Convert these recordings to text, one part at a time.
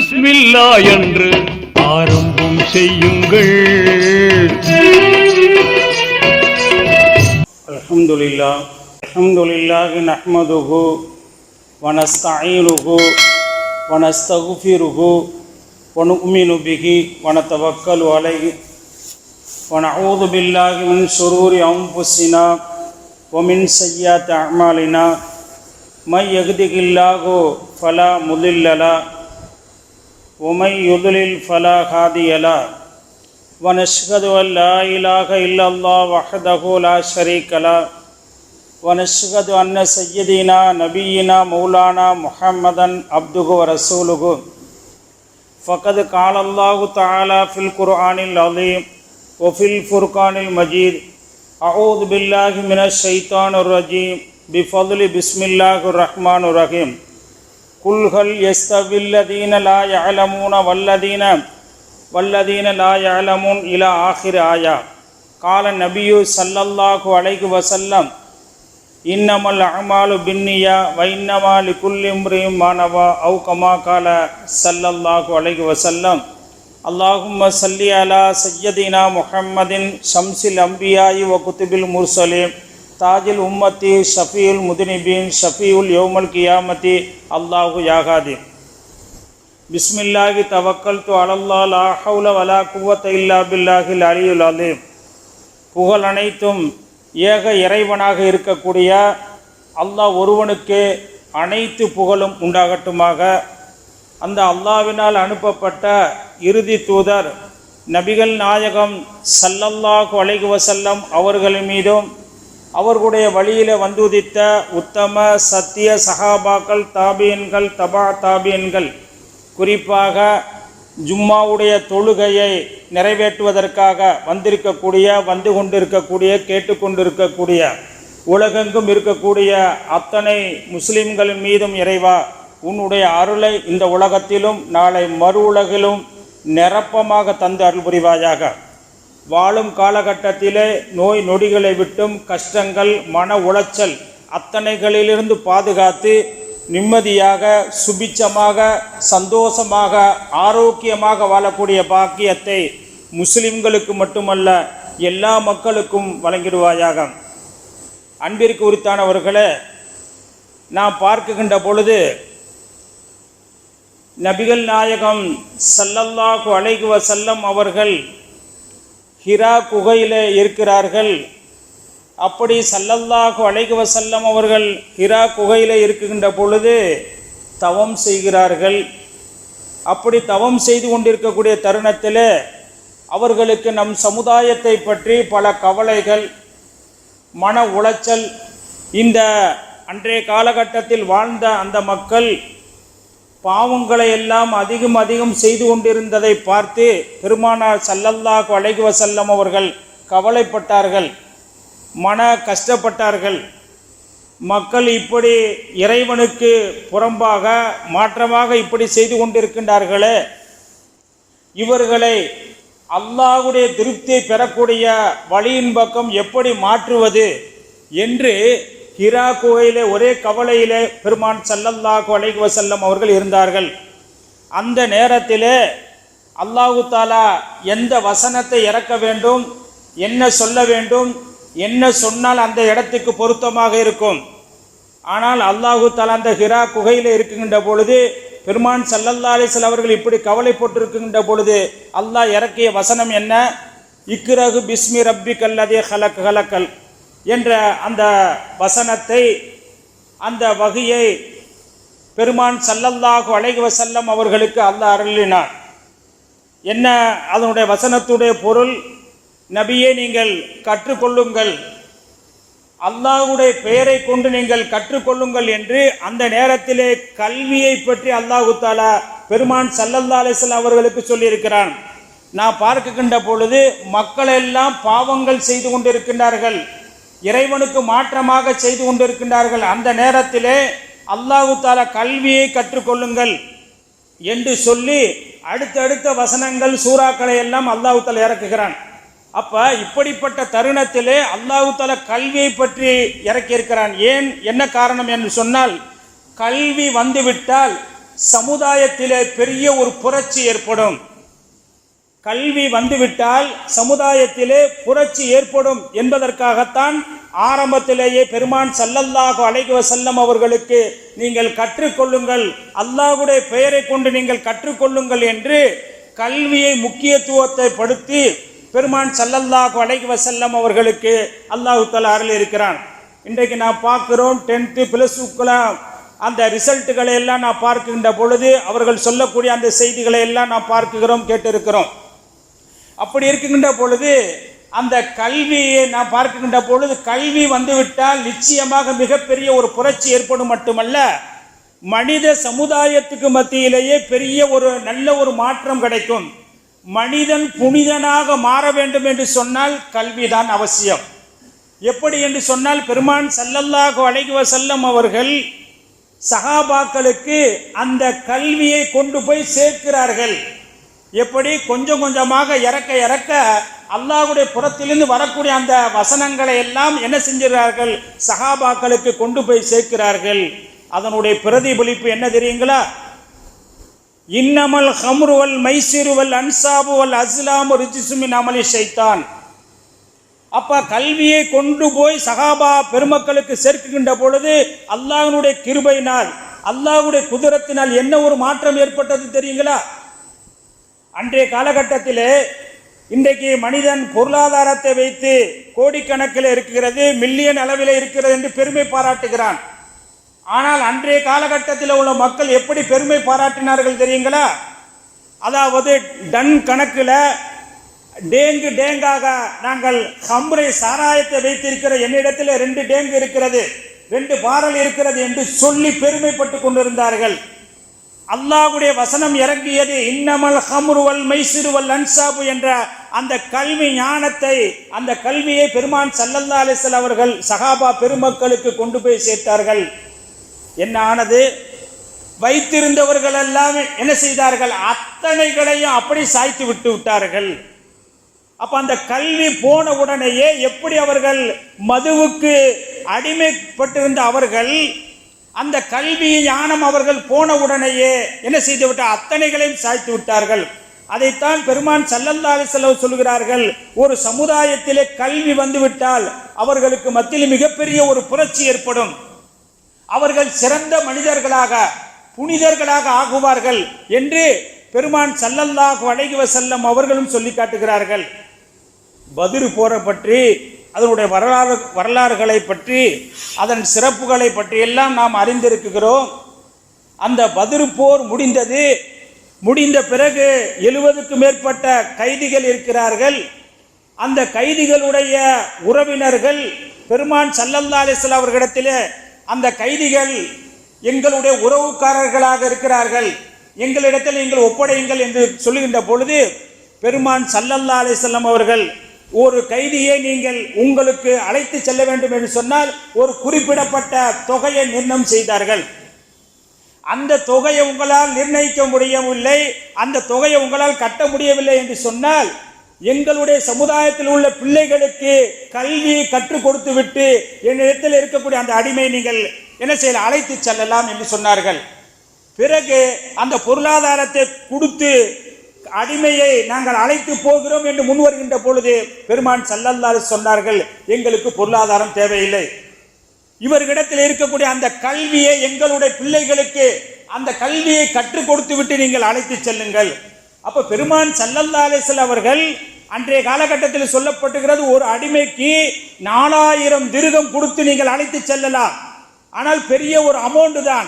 பிஸ்மில்லா என்று ஆரம்பம் செய்யுங்கள். அல்ஹம்துலில்லாஹி நஹ்மதுஹு வ நஸ்தஈனுஹு வ நஸ்தக்ஃபிருஹு வ நு'மினு பிஹி வ நதவக்கலு அலைஹி வ நஊது பில்லாஹி மின் ஷுரூரி அன்ஃபுஸினா வ மின் ஸய்யிஆத்தி அஅமாலினா மை யஹ்திஹில்லாஹு ஃபலா முதில்ல லஹு வ மை யுத்லில் ஃபலா ஹாதிய லஹு வ நஷ்ஹது அன் லா இலாஹ இல்லல்லாஹு வஹ்தஹு லா ஷரீக லஹு வ நஷ்ஹது அன்ன சய்யிதினா நபியினா மௌலானா முஹம்மதன் அப்துஹு வ ரசூலுஹு ஃபகத் கால அல்லாஹு தஆலா ஃபில் குர்ஆனில் அஸீம் வ ஃபில் ஃபுர்கானில் மஜீத் அஊது பில்லாஹி மினஷ் ஷைத்தானிர் ரஜீம் பிஃபضل பிஸ்மில்லாஹிர் ரஹ்மானிர் ரஹீம் குல் ஹல் யஸ்தவில் லதீன லா யஅலமூன வல்லதீன லா யஅலமூன் இலா ஆகிர் ஆயா. கால நபியு ஸல்லல்லாஹு அலைஹி வஸல்லம் இன்னமல் அஅமாலு பின்னியா வ இன்னமா லிகுல்லி இம்ரிஇம் மா நவா அவ் கமா கால ஸல்லல்லாஹு அலைஹி வஸல்லம். அல்லாஹும்ம ஸல்லி அலா சய்யிதினா முஹம்மதின் ஷம்ஸில் அம்பியாயி வ குதுபில் முர்ஸலீன் தாஜில் உம்மத்தி ஷஃபீஉல் முதுனிபீன் ஷஃபீஉல் யௌமல் கியாமத்தி அல்லாஹு யாகாதி. பிஸ்மில்லாஹி தவக்கல்து அலல்லாஹ் லா ஹவ்ல வலா குவத்த இல்லா பில்லாஹில் அலியுல் அலீம். புகழ் அனைத்தும் ஏக இறைவனாக இருக்கக்கூடிய அல்லாஹ் ஒருவனுக்கு அனைத்து புகழும் உண்டாகட்டுமாக. அந்த அல்லாஹ்வினால் அனுப்பப்பட்ட இறுதி தூதர் நபிகள் நாயகம் ஸல்லல்லாஹு அலைஹி வஸல்லம் அவர்கள் மீதும் அவர்களுடைய வழியில் வந்துதித்த உத்தம சத்திய சஹாபாக்கள் தாபியன்கள் தபா தாபியன்கள் குறிப்பாக ஜும்மாவுடைய தொழுகையை நிறைவேற்றுவதற்காக வந்து கொண்டிருக்கக்கூடிய கேட்டுக்கொண்டிருக்கக்கூடிய உலகெங்கும் இருக்கக்கூடிய அத்தனை முஸ்லிம்களின் மீதும் இறைவா உன்னுடைய அருளை இந்த உலகத்திலும் நாளை மறு உலகிலும் நிரப்பமாக தந்து அருள் புரிவாயாக. வாழும் காலகட்டத்திலே நோய் நொடிகளை விட்டும் கஷ்டங்கள் மன உளைச்சல் அத்தனைகளிலிருந்து பாதுகாத்து நிம்மதியாக சுபிச்சமாக சந்தோஷமாக ஆரோக்கியமாக வாழக்கூடிய பாக்கியத்தை முஸ்லிம்களுக்கு மட்டுமல்ல எல்லா மக்களுக்கும் வழங்கிடுவாயாக. அன்பிற்கு உரித்தானவர்களே, நாம் பார்க்கின்ற பொழுது நபிகள் நாயகம் ஸல்லல்லாஹு அலைஹி வஸல்லம் அவர்கள் ஹிரா குகையிலே இருக்கிறார்கள். அப்படி ஸல்லல்லாஹு அலைஹி வஸல்லம் அவர்கள் ஹிரா குகையிலே இருக்கின்ற பொழுது தவம் செய்கிறார்கள். அப்படி தவம் செய்து கொண்டிருக்கக்கூடிய தருணத்தில் அவர்களுக்கு நம் சமுதாயத்தை பற்றி பல கவலைகள் மன உளைச்சல், இந்த அன்றைய காலகட்டத்தில் வாழ்ந்த அந்த மக்கள் பாவங்களை எல்லாம் அதிகம் செய்து கொண்டிருந்ததை பார்த்து பெருமானார் ஸல்லல்லாஹு அலைஹி வஸல்லம் அவர்கள் கவலைப்பட்டார்கள், மன கஷ்டப்பட்டார்கள். மக்கள் இப்படி இறைவனுக்கு புறம்பாக மாற்றமாக இப்படி செய்து கொண்டிருக்கின்றார்களே, இவர்களை அல்லாஹ்வுடைய திருப்தியை பெறக்கூடிய வழியின் பக்கம் எப்படி மாற்றுவது என்று ஹிரா குகையிலே ஒரே கவலையிலே பெருமான் ஸல்லல்லாஹு அலைஹி வஸல்லம் அவர்கள் இருந்தார்கள். அந்த நேரத்திலே அல்லாஹு தாலா எந்த வசனத்தை இறக்க வேண்டும், என்ன சொல்ல வேண்டும், என்ன சொன்னால் அந்த இடத்துக்கு பொருத்தமாக இருக்கும். ஆனால் அல்லாஹு தாலா அந்த ஹிரா குகையில் இருக்கின்ற பொழுது பெருமான் ஸல்லல்லாஹு அலைஹி வஸல்லம் அவர்கள் இப்படி கவலைப்பட்டிருக்கின்ற பொழுது அல்லாஹ் இறக்கிய வசனம் என்ன? இக்ரஹு பிஸ்மி ரப்பிக்கல்லதீ ஹலக்கல் என்ற அந்த வசனத்தை, அந்த வகையை பெருமான் ஸல்லல்லாஹு அலைஹி வஸல்லம் அவர்களுக்கு அல்லாஹ் அருளினார். என்ன அதனுடைய வசனத்துடைய பொருள்? நபியே, நீங்கள் கற்றுக்கொள்ளுங்கள், அல்லாஹ்வுடைய பெயரை கொண்டு நீங்கள் கற்றுக்கொள்ளுங்கள் என்று அந்த நேரத்திலே கல்வியை பற்றி அல்லாஹு தாலா பெருமான் ஸல்லல்லாஹு அலைஹி வஸல்லம் அவர்களுக்கு சொல்லியிருக்கிறான். நான் பார்க்கின்ற பொழுது மக்கள் எல்லாம் பாவங்கள் செய்து கொண்டிருக்கின்றார்கள், இறைவனுக்கு மாற்றமாக செய்து கொண்டிருக்கின்றார்கள். அந்த நேரத்திலே அல்லாஹு தாலா கல்வியை கற்றுக்கொள்ளுங்கள் என்று சொல்லி அடுத்தடுத்த வசனங்கள் சூறாக்களை எல்லாம் அல்லாஹு தாலா இறக்குகிறான். அப்ப இப்படிப்பட்ட தருணத்திலே அல்லாஹு தஆலா கல்வியை பற்றி இறக்கி இருக்கிறான். ஏன், என்ன காரணம் என்று சொன்னால், கல்வி வந்துவிட்டால் சமுதாயத்திலே பெரிய ஒரு புரட்சி ஏற்படும். கல்வி வந்துவிட்டால் சமுதாயத்திலே புரட்சி ஏற்படும் என்பதற்காகத்தான் ஆரம்பத்திலேயே பெருமான் ஸல்லல்லாஹு அலைஹி வஸல்லம் அவர்களுக்கு நீங்கள் கற்றுக்கொள்ளுங்கள், அல்லாஹ்வுடைய பெயரை கொண்டு நீங்கள் கற்றுக்கொள்ளுங்கள் என்று கல்வியை முக்கியத்துவத்தை படுத்தி பெருமான் ஸல்லல்லாஹு அலைஹி வஸல்லம் அவர்களுக்கு அல்லாஹ் தஆலா அருள் இருக்கிறான். இன்றைக்கு நான் பார்க்கிறோம் 10th +2 அந்த ரிசல்ட்டுகளை எல்லாம் நான் பார்க்கின்ற பொழுது அவர்கள் சொல்லக்கூடிய அந்த செய்திகளை எல்லாம் நான் பார்க்கிறோம், கேட்டிருக்கிறோம். அப்படி இருக்கின்ற பொழுது அந்த கல்வியை நான் பார்க்கின்ற பொழுது கல்வி வந்துவிட்டால் நிச்சயமாக மிகப்பெரிய ஒரு புரட்சி ஏற்படும் மட்டுமல்ல, மனித சமுதாயத்துக்கு மத்தியிலேயே பெரிய ஒரு நல்ல ஒரு மாற்றம் கிடைக்கும். மனிதன் புனிதனாக மாற வேண்டும் என்று சொன்னால் கல்விதான் அவசியம். எப்படி என்று சொன்னால் பெருமான் ஸல்லல்லாஹு அலைஹி வஸல்லம் அவர்கள் சஹாபாக்களுக்கு அந்த கல்வியை கொண்டு போய் சேர்க்கிறார்கள். எப்படி கொஞ்சம் கொஞ்சமாக இறக்க இறக்க அல்லாஹ்வுடைய புறத்திலிருந்து வரக்கூடிய அந்த வசனங்களை எல்லாம் என்ன செஞ்சிருக்கிறார்கள், சஹாபாக்களுக்கு கொண்டு போய் சேர்க்கிறார்கள். அதனுடைய பிரதிபலிப்பு என்ன தெரியுங்களா? இன்னமல் ஹம்ரு வல் மைசிரு வல் அன்சாபு வல் அஸ்லாமு ரிஜ்ஸும் மின் அமலி ஷைத்தான். அப்ப கல்வியை கொண்டு போய் சஹாபா பெருமக்களுக்கு சேர்க்கின்ற பொழுது அல்லாஹ்வுடைய கிருபையினால், அல்லாஹ்வுடைய குதிரத்தினால் என்ன ஒரு மாற்றம் ஏற்பட்டது தெரியுங்களா? அன்றைய காலகட்டத்திலே இன்றைக்கு மனிதன் பொருளாதாரத்தை வைத்து கோடிக்கணக்கில் இருக்கிறது, மில்லியன் அளவில் இருக்கிறது என்று பெருமை பாராட்டுகிறான். ஆனால் அன்றைய காலகட்டத்தில் உள்ள மக்கள் எப்படி பெருமை பாராட்டினார்கள் தெரியுங்களா? அதாவது டன் கணக்கில் டேங்காக நாங்கள் ஹம்ரை சாராயத்தை வைத்திருக்கிற என்னிடத்தில் 2 டேங்கு இருக்கிறது, 2 பாரல் இருக்கிறது என்று சொல்லி பெருமைப்பட்டு கொண்டிருந்தார்கள். அல்லாஹ்வுடைய வசனம் இறங்கியது இன்னமல் ஹம்ரு வல் மைசிரு வல் அன்சாபு என்ற அந்த கல்வி ஞானத்தை, அந்த கல்வியை பெருமான் ஸல்லல்லாஹு அலைஹி வஸல்லம் அவர்கள் சஹாபா பெருமக்களுக்கு கொண்டு போய் சேர்த்தார்கள். என்ன ஆனது? வைத்திருந்தவர்கள் எல்லாம் என்ன செய்தார்கள்? அத்தனைகளையும் அப்படி சாய்த்து விட்டு விட்டார்கள். அப்ப அந்த கல்வி போன உடனேயே எப்படி அவர்கள் மதுவுக்கு அடிமைப்பட்டிருந்த அவர்கள் அந்த கல்வி ஞானம் அவர்கள் போன உடனேயே என்ன செய்து விட்டார்? அத்தனைகளையும் சாய்த்து விட்டார்கள். அதைத்தான் பெருமான் ஸல்லல்லாஹு அலைஹி வஸல்லம் சொல்கிறார்கள், ஒரு சமுதாயத்திலே கல்வி வந்துவிட்டால் அவர்களுக்கு மத்தியில் மிகப்பெரிய ஒரு புரட்சி ஏற்படும். அவர்கள் சிறந்த மனிதர்களாக புனிதர்களாக ஆகுவார்கள் என்று பெருமான் ஸல்லல்லாஹு அலைஹி வஸல்லம் அவர்களும் சொல்லி காட்டுகிறார்கள். பத்ர் போரை பற்றி, அதனுடைய வரலாறுகளை பற்றி, அதன் சிறப்புகளை பற்றி எல்லாம் நாம் அறிந்திருக்கிறோம். அந்த பத்ர் போர் முடிந்த பிறகு 70க்கும் மேற்பட்ட கைதிகள் இருக்கிறார்கள். அந்த கைதிகளுடைய உறவினர்கள் பெருமான் ஸல்லல்லாஹு அலைஹி வஸல்லம் அவர்களிடத்திலே அந்த கைதிகள் எங்களுடைய உறவுக்காரர்களாக இருக்கிறார்கள், எங்களிடத்தில் நீங்கள் ஒப்படையுங்கள் என்று சொல்லுகின்ற பொழுது பெருமான் ஸல்லல்லாஹு அலைஹி வஸல்லம் அவர்கள் ஒரு கைதியை நீங்கள் உங்களுக்கு அழைத்து செல்ல வேண்டும் என்று சொன்னால் ஒரு குறிப்பிடப்பட்ட தொகையை நிர்ணயம் செய்தார்கள். அந்த தொகையை உங்களால் நிர்ணயிக்க முடியவில்லை, அந்த தொகையை உங்களால் கட்ட முடியவில்லை என்று சொன்னால் எங்களுடைய சமுதாயத்தில் உள்ள பிள்ளைகளுக்கு கல்வியை கற்றுக் கொடுத்து விட்டு என்னிடத்தில் இருக்கக்கூடிய அந்த அடிமையை நீங்கள் என்ன செய்யலாம், அழைத்து செல்லலாம் என்று சொன்னார்கள். பிறகு அந்த பொருளாதாரத்தை கொடுத்து அடிமையை நாங்கள் அழைத்து போகிறோம் என்று முன் வருகின்ற பொழுது பெருமான் ஸல்லல்லாஹு அலைஹி சொன்னார்கள், எங்களுக்கு பொருளாதாரம் தேவையில்லை, இவர்களிடத்தில் இருக்கக்கூடிய அந்த கல்வியை எங்களுடைய பிள்ளைகளுக்கு அந்த கல்வியை கற்றுக் கொடுத்து விட்டு நீங்கள் அழைத்து செல்லுங்கள். அப்ப பெருமான் ஸல்லல்லாஹு அலைஹி வஸல்லம் அவர்கள் அன்றைய காலகட்டத்தில் சொல்லப்பட்டுகிறது, ஒரு அடிமைக்கு 4000 திர்ஹம் கொடுத்து நீங்கள் அழைத்து செல்லலாம். ஆனால் பெரிய ஒரு அமௌண்ட் தான்.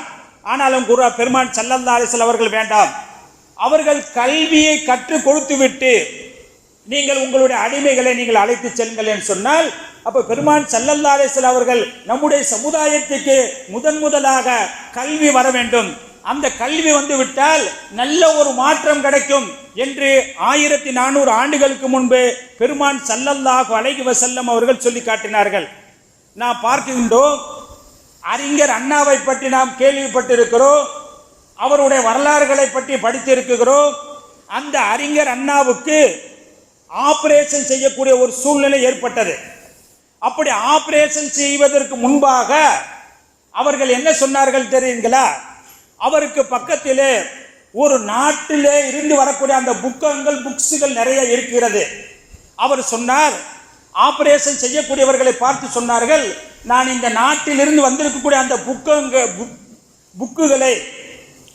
ஆனாலும் பெருமான் ஸல்லல்லாஹு அலைஹி வஸல்லம் அவர்கள் வேண்டாம், அவர்கள் கல்வியை கற்றுக் கொடுத்து விட்டு நீங்கள் உங்களுடைய அடிமைகளை நீங்கள் அழைத்து செல்லுங்கள் என்று சொன்னால், அப்ப பெருமான் ஸல்லல்லாஹு அலைஹி வஸல்லம் அவர்கள் நம்முடைய சமுதாயத்துக்கு முதலாக கல்வி வர வேண்டும், அந்த கல்வி வந்து விட்டால் நல்ல ஒரு மாற்றம் கிடைக்கும் என்று 1400 ஆண்டுகளுக்கு முன்பு பெருமான் ஸல்லல்லாஹு அலைஹி வஸல்லம் அவர்கள் சொல்லி காட்டினார்கள். நாம் பார்க்கின்றோம், அறிஞர் அண்ணாவை பற்றி நாம் கேள்விப்பட்டிருக்கிறோம், அவருடைய வரலாறுகளை பற்றி படித்திருக்கிறோம். அந்த அறிஞர் அண்ணாவுக்கு ஆபரேஷன் செய்யக்கூடிய ஒரு சூழ்நிலை ஏற்பட்டது. அப்படி ஆபரேஷன் செய்வதற்கு முன்பாக அவர்கள் என்ன சொன்னார்கள் தெரியுங்களா? அவருக்கு பக்கத்திலே ஒரு நாட்டிலே இருந்து வரக்கூடிய அந்த புக்ஸுகள் நிறைய இருக்கிறது. அவர் சொன்னார், ஆபரேஷன் செய்யக்கூடியவர்களை பார்த்து சொன்னார்கள், நான் இந்த நாட்டிலிருந்து வந்திருக்கக்கூடிய அந்த புக்குகளை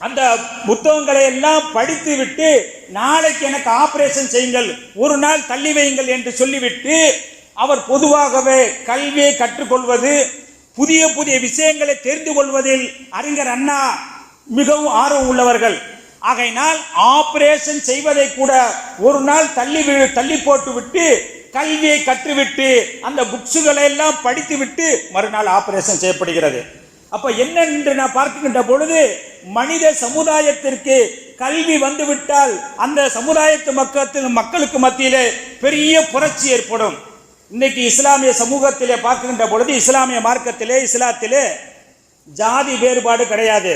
அந்த புத்தகங்களை எல்லாம் படித்து விட்டு நாளைக்கு எனக்கு ஆபரேஷன் செய்யுங்கள், ஒரு நாள் தள்ளி வையுங்கள் என்று சொல்லிவிட்டு, அவர் பொதுவாகவே கல்வியை கற்றுக்கொள்வது, புதிய புதிய விஷயங்களை தெரிந்து கொள்வதில் அறிஞர் அண்ணா மிகவும் ஆர்வம் உள்ளவர்கள். ஆகையினால் ஆபரேஷன் செய்வதை கூட ஒரு நாள் தள்ளி போட்டு விட்டு கல்வியை கற்றுவிட்டு அந்த புக்ஸுகளை எல்லாம் படித்து விட்டு மறுநாள் ஆபரேஷன் செய்யப்படுகிறது. அப்ப என்ன என்று நான் பார்க்கின்ற பொழுது, மனித சமுதாயத்திற்கு கல்வி வந்துவிட்டால் அந்த சமுதாயத்து மக்களுக்கு மத்தியிலே பெரிய புரட்சி ஏற்படும். இன்னைக்கு இஸ்லாமிய சமூகத்திலே பார்க்கின்ற பொழுது, இஸ்லாமிய மார்க்கத்திலே இஸ்லாத்திலே ஜாதி வேறுபாடு கிடையாது.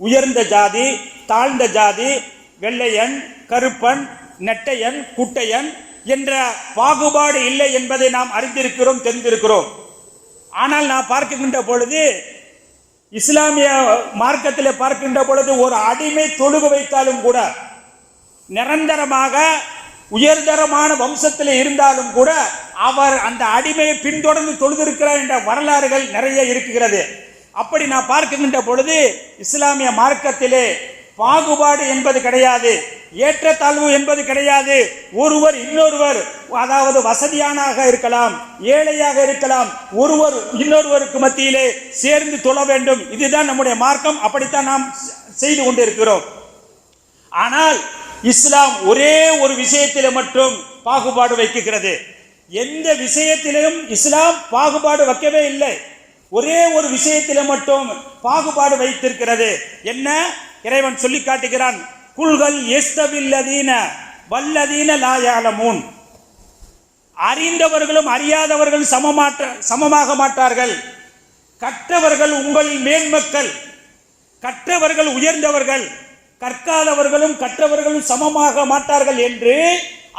உயர்ந்த ஜாதி, தாழ்ந்த ஜாதி, வெள்ளையன், கருப்பன், நெட்டையன், குட்டையன் என்ற பாகுபாடு இல்லை என்பதை நாம் அறிந்திருக்கிறோம், தெரிந்திருக்கிறோம். ஆனால் நான் பார்க்கின்ற பொழுது, இஸ்லாமிய மார்க்கத்தில் பார்க்கின்ற பொழுது, ஒரு அடிமை தொழுக வைத்தாலும் கூட, நிரந்தரமாக உயர்தரமான வம்சத்தில் இருந்தாலும் கூட அவர் அந்த அடிமையை பின்தொடர்ந்து தொழுதிருக்கிறார் என்ற வரலாறுகள் நிறைய இருக்கிறது. அப்படி நான் பார்க்கின்ற பொழுது, இஸ்லாமிய மார்க்கத்திலே பாகுபாடு என்பது கிடையாது, ஏற்றத்தாழ்வு என்பது கிடையாது. ஒருவர் இன்னொருவர், அதாவது வசதியானாக இருக்கலாம், ஏழையாக இருக்கலாம், ஒருவர் இன்னொருவருக்கு மத்தியிலே சேர்ந்து தொழ வேண்டும். இதுதான் நம்முடைய மார்க்கம். அப்படித்தான் நாம் செய்து கொண்டிருக்கிறோம். ஆனால் இஸ்லாம் ஒரே ஒரு விஷயத்திலே மட்டும் பாகுபாடு வைக்கிறது. எந்த விஷயத்திலும் இஸ்லாம் பாகுபாடு வைக்கவே இல்லை. ஒரே ஒரு விஷயத்திலே மட்டும் பாகுபாடு வைத்திருக்கிறது. என்ன? இறைவன் சொல்லி காட்டுகிறான், குல்கள் எஸ்தபில்லதீன வல்லதீன லா யஅலமூன். அறிந்தவர்களும் அறியாதவர்களும் சமமாக மாட்டார்கள். கற்றவர்கள் உங்களில் மேன்மக்கள், கற்றவர்கள் உயர்ந்தவர்கள், கற்காதவர்களும் கற்றவர்களும் சமமாக மாட்டார்கள் என்று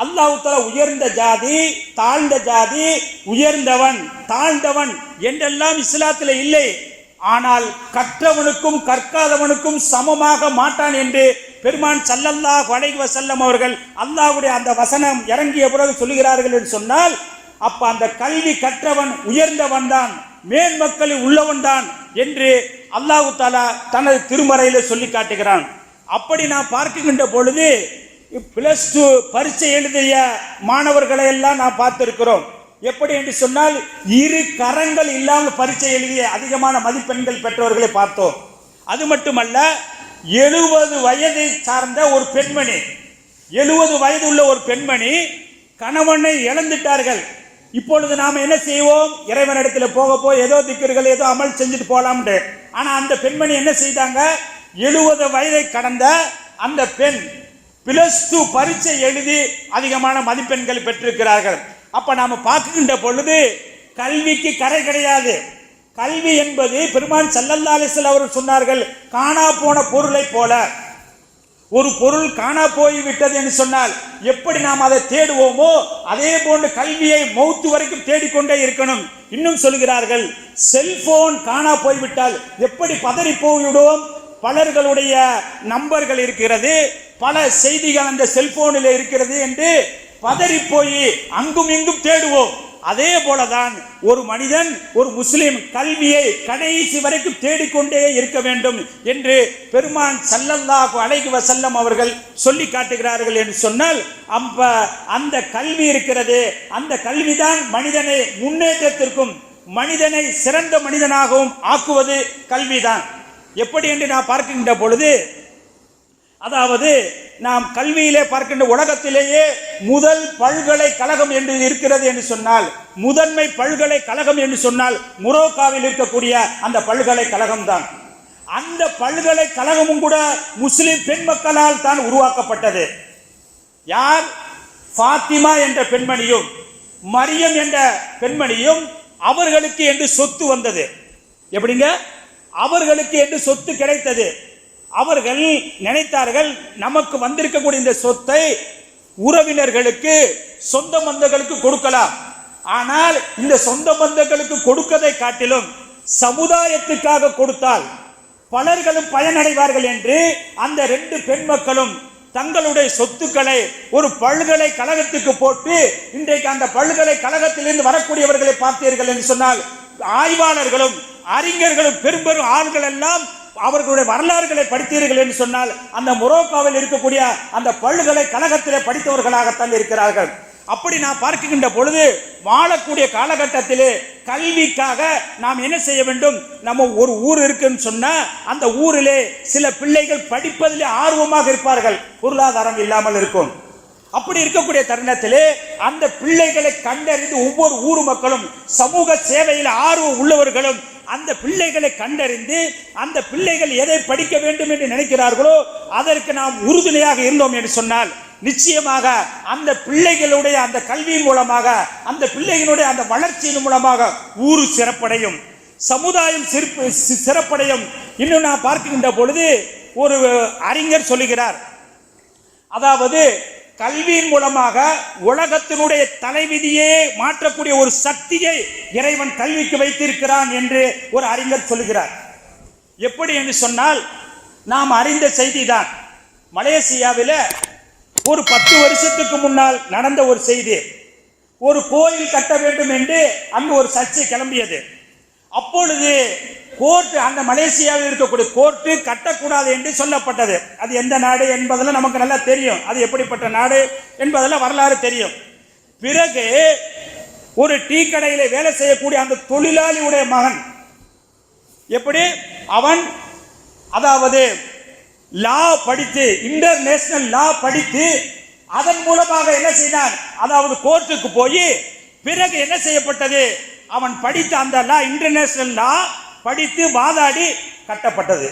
அல்லாஹ் தஆலா உயர்ந்த ஜாதி, தாழ்ந்த ஜாதி, உயர்ந்தவன், தாழ்ந்தவன் என்றெல்லாம் இஸ்லாத்தில் இல்லை. ஆனால் கற்றவனுக்கும் கற்காதவனுக்கும் சமமாக மாட்டான் என்று பெருமான் ஸல்லல்லாஹு அலைஹி வஸல்லம் அவர்கள் அல்லாஹ்வுடைய அந்த வசனம் இறங்கிய பிறகு சொல்லுகிறார்கள் என்று சொன்னால், அப்ப அந்த கல்வி கற்றவன் உயர்ந்தவன் தான், மேன்மக்களில் உள்ளவன் தான் என்று அல்லாஹ் தஆலா தனது திருமறையிலே சொல்லி காட்டுகிறான். அப்படி நான் பார்க்கின்ற பொழுது, +2 பரீட்சை எழுதிய மாணவர்களை எல்லாம் நான் பார்த்திருக்கிறோம். எப்படி என்று சொன்னால், 2 கரங்கள் இல்லாமல் பரீட்சை எழுதிய அதிகமான மதிப்பெண்கள் பெற்றவர்களை பார்த்தோம். அது மட்டுமல்ல, 70 வயதை சார்ந்த ஒரு பெண்மணி, 70 வயது உள்ள ஒரு பெண்மணி கணவனை இழந்துட்டார்கள். இப்பொழுது நாம் என்ன செய்வோம்? இறைவனிடத்தில் போக ஏதோ திக்ர்கள், ஏதோ அமல் செஞ்சுட்டு போலாம்னு. ஆனா அந்த பெண்மணி என்ன செய்தாங்க? 70 வயதை கடந்த அந்த பெண் +2 பரீட்சை எழுதி அதிகமான மதிப்பெண்கள் பெற்றிருக்கிறார்கள். அப்ப நாம பார்க்கின்ற பொழுது கல்விக்கு கரை கிடையாது. கல்வி என்பது பெருமான் ஸல்லல்லாஹு அலைஹி வஸல்லம் அவர்கள் சொன்னார்கள், காணா போன பொருளை போல. ஒரு பொருள் காணா போய் விட்டது என்று சொன்னால் எப்படி நாம் அதை தேடுவோமோ அதே போன்று கல்வியை மௌத்து வரைக்கும் தேடிக்கொண்டே இருக்கணும். இன்னும் சொல்கிறார்கள், செல்போன் காணா போய்விட்டால் எப்படி பதறி போய்விடுவோம்? பலர்களுடைய நம்பர்கள் இருக்கிறது, பல செய்திகள் அந்த செல்போனில் இருக்கிறது என்று பதறி போய் அங்கும் இங்கும் தேடுவோம். அதே போலதான் ஒரு மனிதன், ஒரு முஸ்லிம் கல்வியை கடைசி வரைக்கும் தேடிக்கொண்டே இருக்க வேண்டும் என்று பெருமான் ஸல்லல்லாஹு அலைஹி வஸல்லம் அவர்கள் சொல்லி காட்டுகிறார்கள் என்று சொன்னால், அந்த கல்வி இருக்கிறது, அந்த கல்விதான் மனிதனை முன்னேற்றத்திற்கும் மனிதனை சிறந்த மனிதனாகவும் ஆக்குவது கல்விதான். எப்படி என்று நான் பார்க்கின்ற பொழுது, அதாவது நாம் கல்வியிலே பார்க்கின்ற உலகத்திலேயே முதல் பல்கலைக்கழகம் என்று இருக்கிறது என்று சொன்னால், முதன்மை பல்கலைக்கழகம் என்று சொன்னால் மொரோக்காவில் இருக்கக்கூடிய அந்த பல்கலைக்கழகம் தான். அந்த பல்கலைக்கழகமும் கூட முஸ்லிம் பெண் மக்களால் தான் உருவாக்கப்பட்டது. யார்? ஃபாத்திமா என்ற பெண்மணியும் மரியம் என்ற பெண்மணியும் அவர்களுக்கு என்று சொத்து வந்தது. எப்படிங்க? அவர்களுக்கு என்று சொத்து கிடைத்தது. அவர்கள் நினைத்தார்கள், நமக்கு வந்திருக்கக்கூடிய இந்த சொத்தை உறவினர்களுக்கு, சொந்த பந்தங்களுக்கு கொடுக்கலாம். ஆனால் இந்த சொந்த பந்தங்களுக்கு கொடுக்கதை காட்டிலும் சமுதாயத்துக்காக கொடுத்தால், பலர்களும் பயனடைவார்கள் என்று அந்த 2 பெண் மக்களும் தங்களுடைய சொத்துக்களை ஒரு பல்கலைக்கழகத்துக்கு போட்டு இன்றைக்கு அந்த பல்கலைக்கழகத்திலிருந்து வரக்கூடியவர்களை பார்த்தீர்கள் என்று சொன்னால் ஆய்வாளர்களும் அறிஞர்களும் பெரும் ஆள்கள் எல்லாம் அவர்களுடைய வரலாறுகளை படித்தீர்கள் என்று சொன்னால் அந்த மொரோக்காவில் இருக்கக்கூடிய அந்த பல்கலைக்கழகத்திலே படித்தவர்களாகத்தான் இருக்கிறார்கள். அப்படி நாம் பார்க்கின்ற பொழுது வாழக்கூடிய காலகட்டத்திலே கல்விக்காக நாம் என்ன செய்ய வேண்டும்? நம்ம ஒரு ஊர் இருக்குன்னு சொன்னா அந்த ஊரிலே சில பிள்ளைகள் படிப்பதிலே ஆர்வமாக இருப்பார்கள், பொருளாதாரம் இல்லாமல் இருக்கும். அப்படி இருக்கக்கூடிய தருணத்திலே அந்த பிள்ளைகளை கண்டறிந்து ஒவ்வொரு ஊர் மக்களும் சமூக சேவையில் ஆர்வம் உள்ளவர்களும் அந்த பிள்ளைகளை கண்டறிந்து அந்த பிள்ளைகள் எதை படிக்க வேண்டும் என்று நினைக்கிறார்களோ அதற்கு நாம் உறுதுணையாக இருந்தோம் என்று சொன்னால் நிச்சயமாக அந்த பிள்ளைகளுடைய அந்த கல்வியின் மூலமாக அந்த பிள்ளைகளுடைய அந்த வளர்ச்சியின் மூலமாக ஊரு சிறப்படையும், சமுதாயம் சிறப்படையும். இன்னும் நான் பார்க்கின்ற பொழுது ஒரு அறிஞர் சொல்லுகிறார், அதாவது கல்வியின் மூலமாக உலகத்தினுடைய தலைவிதியே மாற்றக்கூடிய ஒரு சக்தியை இறைவன் கல்விக்கு வைத்திருக்கிறான் என்று ஒரு அறிஞர் சொல்லுகிறார். எப்படி என்று சொன்னால் நாம் அறிந்த செய்திதான். மலேசியாவில் ஒரு 10 வருஷத்துக்கு முன்னால் நடந்த ஒரு செய்தி. ஒரு கோயில் கட்ட வேண்டும் என்று அங்கு ஒரு சர்ச்சை கிளம்பியது. அப்பொழுது கோர்ட், அந்த மலேசியாவில் இருக்கக்கூடிய கோர்ட்டு கட்டக்கூடாது என்று சொல்லப்பட்டது. அது எந்த நாடு என்பதெல்லாம் நமக்கு நல்லா தெரியும், அது எப்படிப்பட்ட நாடு என்பதெல்லாம் வரலாறு தெரியும். பிறகு ஒரு டீ கடையில வேலை செய்யக்கூடிய அந்த தொழிலாளியுடைய மகன், எப்படி அவன் அதாவது லா படித்து, இன்டர்நேஷனல் லா படித்து அதன் மூலமாக என்ன செய்தான், அதாவது கோர்ட்டுக்கு போய் பிறகு என்ன செய்யப்பட்டது, அவன் படித்த அந்த லா, இன்டர்நேஷனல் லா படித்து வாதாடி கட்டப்பட்டது.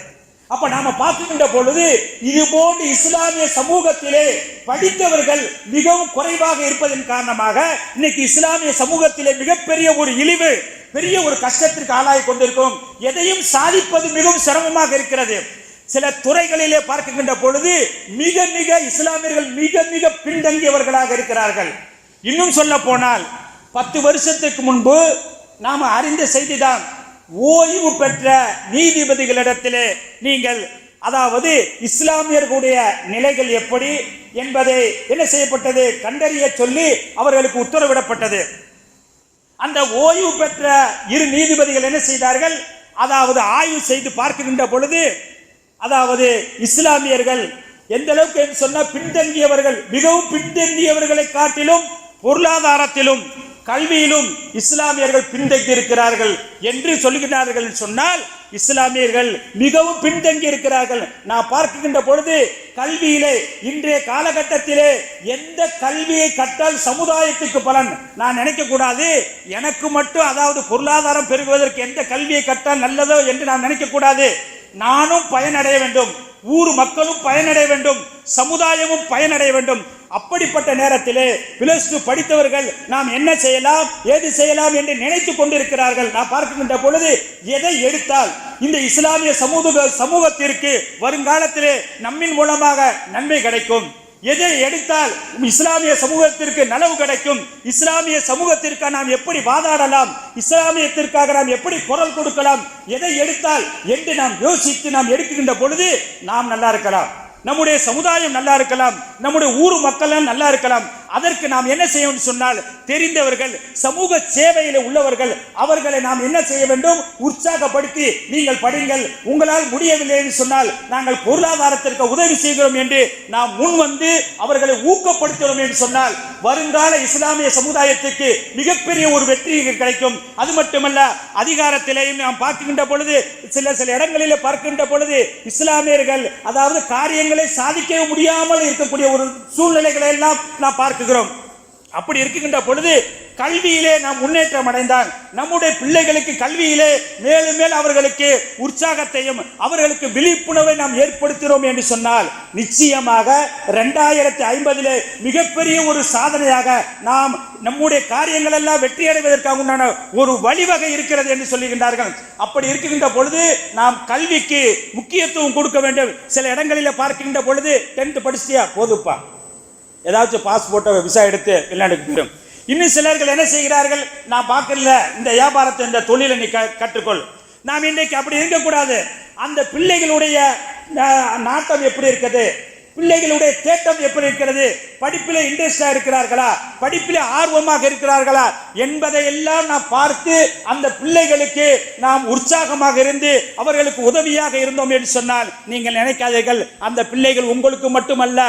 அப்ப நாம பார்க்கின்ற பொழுது இது போன்று இஸ்லாமிய சமூகத்திலே படித்தவர்கள் மிகவும் குறைவாக இருப்பதன் காரணமாக இன்னைக்கு இஸ்லாமிய சமூகத்திலே மிகப்பெரிய ஒரு இழிவு, பெரிய ஒரு கஷ்டத்திற்கு ஆளாகி கொண்டிருக்கிறோம். எதையும் சாதிப்பது மிகவும் சிரமமாக இருக்கிறது. சில துறைகளிலே பார்க்கின்ற பொழுது மிக மிக இஸ்லாமியர்கள் மிக மிக பின்தங்கியவர்களாக இருக்கிறார்கள். இன்னும் சொல்ல போனால் 10 வருஷத்துக்கு முன்பு நாம் அறிந்த செய்திதான், ஓய்வு பெற்ற நீதிபதிகளிடத்திலே நீங்கள் அதாவது இஸ்லாமியர்களுடைய நிலைகள் எப்படி என்பதை என்ன செய்யப்பட்டது, கண்டறிய சொல்லி அவர்களுக்கு உத்தரவிடப்பட்டது. அந்த ஓய்வு பெற்ற 2 நீதிபதிகள் என்ன செய்தார்கள், அதாவது ஆய்வு செய்து பார்க்கின்ற பொழுது அதாவது இஸ்லாமியர்கள் எந்த அளவுக்கு என்று சொன்ன பின்தங்கியவர்கள், மிகவும் பின்தங்கியவர்களை காட்டிலும் பொருளாதாரத்திலும் கல்வியிலும் இஸ்லாமியர்கள் பின்தங்கி இருக்கிறார்கள் என்று சொல்லுகிறார்கள். சொன்னால் இஸ்லாமியர்கள் மிகவும் பின்தங்கி இருக்கிறார்கள். நான் பார்க்கின்ற பொழுது கல்வியிலே இன்றைய காலகட்டத்திலே எந்த கல்வியை கற்றால் சமுதாயத்துக்கு பலன், நான் நினைக்க கூடாது எனக்கு மட்டும் அதாவது பொருளாதாரம் பெருகுவதற்கு எந்த கல்வியை கற்றால் நல்லதோ என்று நான் நினைக்க கூடாது. நானும் பயனடைய வேண்டும், ஊர் மக்களும் பயனடைய வேண்டும், சமுதாயமும் பயனடைய வேண்டும். அப்படிப்பட்ட நேரத்திலே +2 படித்தவர்கள் நாம் என்ன செய்யலாம் ஏது செய்யலாம் என்று நினைத்துக் கொண்டிருக்கிறார்கள். நான் பார்க்கின்ற பொழுது எதை எடுத்தால் இந்த இஸ்லாமிய சமூகத்திற்கு வருங்காலத்திலே நம்மின் மூலமாக நன்மை கிடைக்கும், எதை எடுத்தால் இஸ்லாமிய சமூகத்திற்கு நலவு கிடைக்கும், இஸ்லாமிய சமூகத்திற்கு நாம் எப்படி வாதாடலாம், இஸ்லாமியத்திற்காக நாம் எப்படி குரல் கொடுக்கலாம், எதை எடுத்தால் என்று நாம் யோசித்து நாம் எடுக்கின்ற பொழுது நாம் நல்லா இருக்கலாம், நம்முடைய சமுதாயம் நல்லா இருக்கலாம், நம்முடைய ஊர் மக்கள் நல்லா இருக்கலாம். அதற்கு நாம் என்ன செய்யணும் சொன்னால் தெரிந்தவர்கள், சமூக சேவையில் உள்ளவர்கள், அவர்களை நாம் என்ன செய்ய வேண்டும், உற்சாகப்படுத்தி நீங்கள் படிங்கள், உங்களால் முடியவில்லை என்று சொன்னால் நாங்கள் பொருளாதாரத்திற்கு உதவி செய்கிறோம் என்று நாம் முன் வந்து அவர்களை ஊக்கப்படுத்துகிறோம் என்று சொன்னால் வருங்கால இஸ்லாமிய சமுதாயத்துக்கு மிகப்பெரிய ஒரு வெற்றி கிடைக்கும். அது மட்டுமல்ல, அதிகாரத்திலேயும் நாம் பார்க்கின்ற பொழுது சில இடங்களிலே பார்க்கின்ற பொழுது இஸ்லாமியர்கள் அதாவது காரியங்களை சாதிக்க முடியாமல் இருக்கக்கூடிய ஒரு சூழ்நிலைகளை எல்லாம் நாம் பார்க்கிறோம். அப்படி இருக்கின்ற பொழுது கல்வியிலே நாம் முன்னேற்றம் அடைந்தால் நம்முடைய பிள்ளைகளுக்கு கல்வியிலே மேலும் மேல் அவர்களுக்கு உற்சாகத்தையும் அவர்களுக்கு விழிப்புணர்வை நாம் ஏற்படுத்துகிறோம் என்று சொன்னால் நிச்சயமாக 2050 மிகப்பெரிய ஒரு சாதனையாக நாம் நம்முடைய காரியங்கள் எல்லாம் வெற்றி அடைவதற்காக உண்டான ஒரு வழிவகை இருக்கிறது என்று சொல்லுகின்றார்கள். அப்படி இருக்கின்ற பொழுது நாம் கல்விக்கு முக்கியத்துவம் கொடுக்க வேண்டும். சில இடங்களில் பார்க்கின்ற பொழுது 10th படிச்சியா போதுப்பா, ஏதாச்சும் பாஸ்போர்ட்டை விசா எடுத்து வெளிநாட்டுக்கு போயிடும். இன்னும் சிலர்கள் என்ன செய்கிறார்கள், நான் பார்க்கல இந்த வியாபாரத்தை இந்த தொழிலை நீ கற்றுக்கொள். நாம் இன்றைக்கு அப்படி இருக்கக்கூடாது. அந்த பிள்ளைகளுடைய நாட்டம் எப்படி இருக்குது, பிள்ளைகளுடைய தேட்டம் எப்படி இருக்கிறது, படிப்பிலே இன்ட்ரெஸ்டா இருக்கிறார்களா, படிப்பிலே ஆர்வமாக இருக்கிறார்களா என்பதை எல்லாம் நாம் பார்த்து அந்த பிள்ளைகளுக்கு நாம் உற்சாகமாக இருந்து அவர்களுக்கு உதவியாக இருந்தோம் என்று சொன்னால் நீங்கள் நினைக்காதீர்கள், அந்த பிள்ளைகள் உங்களுக்கு மட்டுமல்ல,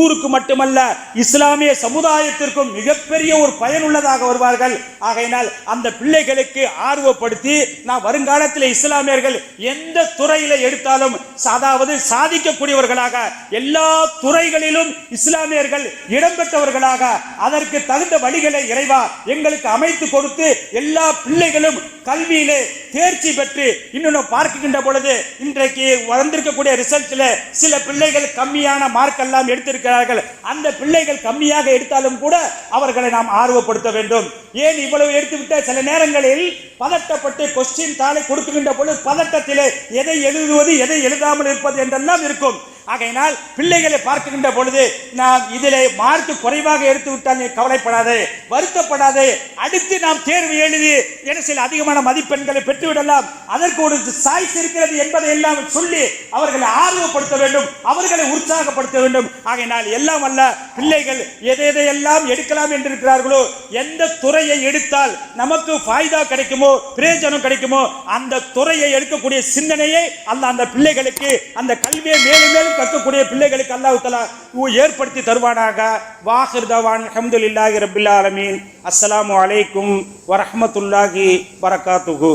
ஊருக்கு மட்டுமல்ல, இஸ்லாமிய சமுதாயத்திற்கும் மிகப்பெரிய ஒரு பயனுள்ளதாக வருவார்கள். ஆகையினால் அந்த பிள்ளைகளுக்கு ஆர்வப்படுத்தி நாம் வருங்காலத்தில் இஸ்லாமியர்கள் எந்த துறையில எடுத்தாலும் அதாவது சாதிக்கக்கூடியவர்களாக எல்லா துறைகளிலும் இஸ்லாமியர்கள் இடம்பெற்றவர்களாக அதற்கு தகுந்த வழிகளை இறைவா எங்களுக்கு அமைத்து கொடுத்து எல்லா பிள்ளைகளும் கல்வியிலே தேர்ச்சி பெற்று இன்னொன்று பார்க்கின்ற பொழுது இன்றைக்கு வந்திருக்கக்கூடிய ரிசல்ட்ல சில பிள்ளைகள் கம்மியான மார்க் எல்லாம் எடுத்திருக்கிறார்கள். அந்த பிள்ளைகள் கம்மியாக எடுத்தாலும் கூட அவர்களை நாம் ஆர்வப்படுத்த வேண்டும். ஏன் இவ்வளவு எடுத்துவிட்ட சில நேரங்களில் பதட்டப்பட்டு கொஸ்டின் தாளை கொடுக்கின்ற பொழுது பதட்டத்திலே எதை எழுதுவது எதை எழுதாமல் இருப்பது என்றெல்லாம் இருக்கும். ஆகையினால் பிள்ளைகளை பார்க்கின்ற பொழுது நாம் இதிலே மார்க் குறைவாக எடுத்து விட்டால் நீ கவலைப்படாதே, வருத்தப்படாதே, அடுத்து நாம் தேர்வு எழுதி என சில அதிகமான மதிப்பெண்களை பெற்றுவிடலாம், அதற்கு ஒரு சாய்ஸ் இருக்கிறது என்பதை எல்லாம் சொல்லி அவர்களை ஆர்வப்படுத்த வேண்டும், அவர்களை உற்சாகப்படுத்த வேண்டும். ஆகையினால் எல்லாம் அல்ல பிள்ளைகள் எதையெல்லாம் எடுக்கலாம் என்று இருக்கிறார்களோ, எந்த துறையை எடுத்தால் நமக்கு ஃபாய்தா கிடைக்குமோ, பிரயோஜனம் கிடைக்குமோ அந்த துறையை எடுக்கக்கூடிய சிந்தனையை அந்த பிள்ளைகளுக்கு அந்த கல்வியை மேலும் மேலும் கற்கக்கூடிய பிள்ளைகளுக்கு அல்லாஹ் தஆலா ஏற்படுத்தி தருவானாக. வாஹிர் தவான் அல்ஹம்துலில்லாஹி ரப்பில் ஆலமீன். அஸ்ஸலாமு அலைக்கும் வரஹ்மத்துல்லாஹி வபரகாத்துஹு.